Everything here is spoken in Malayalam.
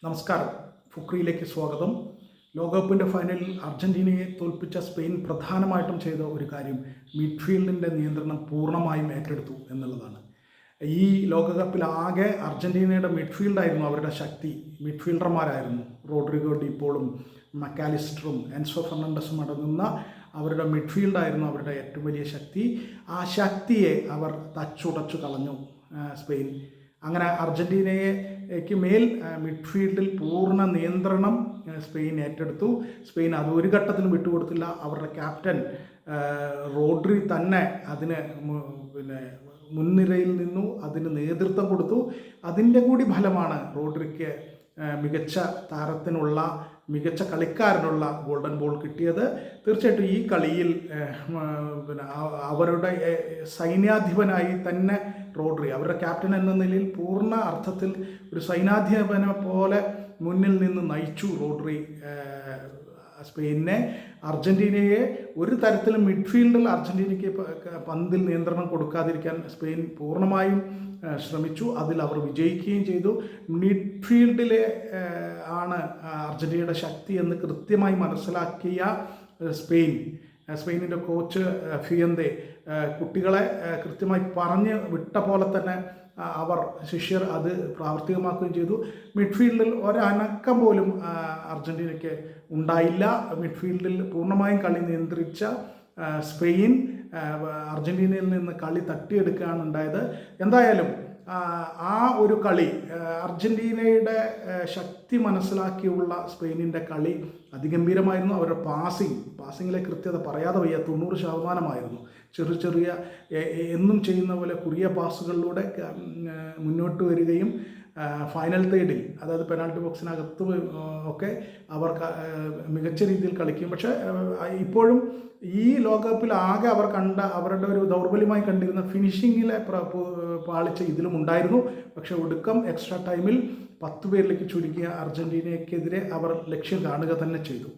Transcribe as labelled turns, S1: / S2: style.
S1: നമസ്കാരം. ഫുക്രിയിലേക്ക് സ്വാഗതം. ലോകകപ്പിൻ്റെ ഫൈനലിൽ അർജൻറ്റീനയെ തോൽപ്പിച്ച സ്പെയിൻ പ്രധാനമായിട്ടും ചെയ്ത ഒരു കാര്യം മിഡ്ഫീൽഡിൻ്റെ നിയന്ത്രണം പൂർണ്ണമായും ഏറ്റെടുത്തു എന്നുള്ളതാണ്. ഈ ലോകകപ്പിലാകെ അർജൻറ്റീനയുടെ മിഡ്ഫീൽഡായിരുന്നു അവരുടെ ശക്തി. മിഡ്ഫീൽഡർമാരായിരുന്നു റോഡ്രിഗോ ഡിപ്പോളും മക്കാലിസ്റ്ററും എൻസോ ഫെർണാണ്ടസും അടങ്ങുന്ന അവരുടെ മിഡ്ഫീൽഡായിരുന്നു അവരുടെ ഏറ്റവും വലിയ ശക്തി. ആ ശക്തിയെ അവർ തച്ചുടച്ചു കളഞ്ഞു സ്പെയിൻ. അങ്ങനെ അർജൻറ്റീനയ്ക്ക് മേൽ മിഡ്ഫീൽഡിൽ പൂർണ്ണ നിയന്ത്രണം സ്പെയിൻ ഏറ്റെടുത്തു. സ്പെയിൻ അത് ഒരു ഘട്ടത്തിലും വിട്ടുകൊടുത്തില്ല. അവരുടെ ക്യാപ്റ്റൻ റോഡ്രി തന്നെ അതിന് മുൻനിരയിൽ നിന്നു, അതിന് നേതൃത്വം കൊടുത്തു. അതിൻ്റെ കൂടി ഫലമാണ് റോഡ്രിക്ക് മികച്ച താരത്തിനുള്ള, മികച്ച കളിക്കാരനുള്ള ഗോൾഡൻ ബോൾ കിട്ടിയത്. തീർച്ചയായിട്ടും ഈ കളിയിൽ അവരുടെ സൈന്യാധിപനായി തന്നെ റോഡ്രി, അവരുടെ ക്യാപ്റ്റൻ എന്ന നിലയിൽ പൂർണ്ണ അർത്ഥത്തിൽ ഒരു സൈന്യാധിപനെ പോലെ മുന്നിൽ നിന്ന് നയിച്ചു റോഡ്രി സ്പെയിനിനെ. അർജൻറ്റീനയെ ഒരു തരത്തിലും മിഡ്ഫീൽഡിൽ അർജൻറ്റീനയ്ക്ക് പന്തിൽ നിയന്ത്രണം കൊടുക്കാതിരിക്കാൻ സ്പെയിൻ പൂർണ്ണമായും ശ്രമിച്ചു. അതിൽ അവർ വിജയിക്കുകയും ചെയ്തു. മിഡ്ഫീൽഡിലെ ആണ് അർജൻറ്റീനയുടെ ശക്തി എന്ന് കൃത്യമായി മനസ്സിലാക്കിയ സ്പെയിനിൻ്റെ കോച്ച് ഫിയന്തെ കുട്ടികളെ കൃത്യമായി പറഞ്ഞ് വിട്ട പോലെ തന്നെ ശിഷ്യർ അത് പ്രാവർത്തികമാക്കുകയും ചെയ്തു. മിഡ്ഫീൽഡിൽ ഒരനക്കം പോലും അർജൻറ്റീനയ്ക്ക് ഉണ്ടായില്ല. മിഡ്ഫീൽഡിൽ പൂർണ്ണമായും കളി നിയന്ത്രിച്ച സ്പെയിൻ അർജൻറ്റീനയിൽ നിന്ന് കളി തട്ടിയെടുക്കുകയാണ് ഉണ്ടായത്. എന്തായാലും ആ ഒരു കളി, അർജൻറ്റീനയുടെ ശക്തി മനസ്സിലാക്കിയുള്ള സ്പെയിനിൻ്റെ കളി അതിഗംഭീരമായിരുന്നു. അവരുടെ പാസിങ്ങിലെ കൃത്യത പറയാതെ വയ്യ. 90% ചെറിയ എന്നും ചെയ്യുന്ന പോലെ കുറിയ പാസുകളിലൂടെ മുന്നോട്ട് വരികയും ഫൈനൽ തേർഡിൽ, അതായത് പെനാൽറ്റി ബോക്സിനകത്ത് ഒക്കെ അവർ മികച്ച രീതിയിൽ കളിക്കും. പക്ഷേ ഇപ്പോഴും ഈ ലോകകപ്പിൽ ആകെ അവർ കണ്ട അവരുടെ ഒരു ദൗർബല്യമായി കണ്ടിരുന്ന ഫിനിഷിങ്ങിലെ പാളിച്ച ഇതിലും ഉണ്ടായിരുന്നു. പക്ഷേ ഒടുക്കം എക്സ്ട്രാ ടൈമിൽ 10 പേരിലേക്ക് ചുരുക്കിയ അർജൻറ്റീനയ്ക്കെതിരെ അവർ ലക്ഷ്യം കാണുക തന്നെ ചെയ്തു.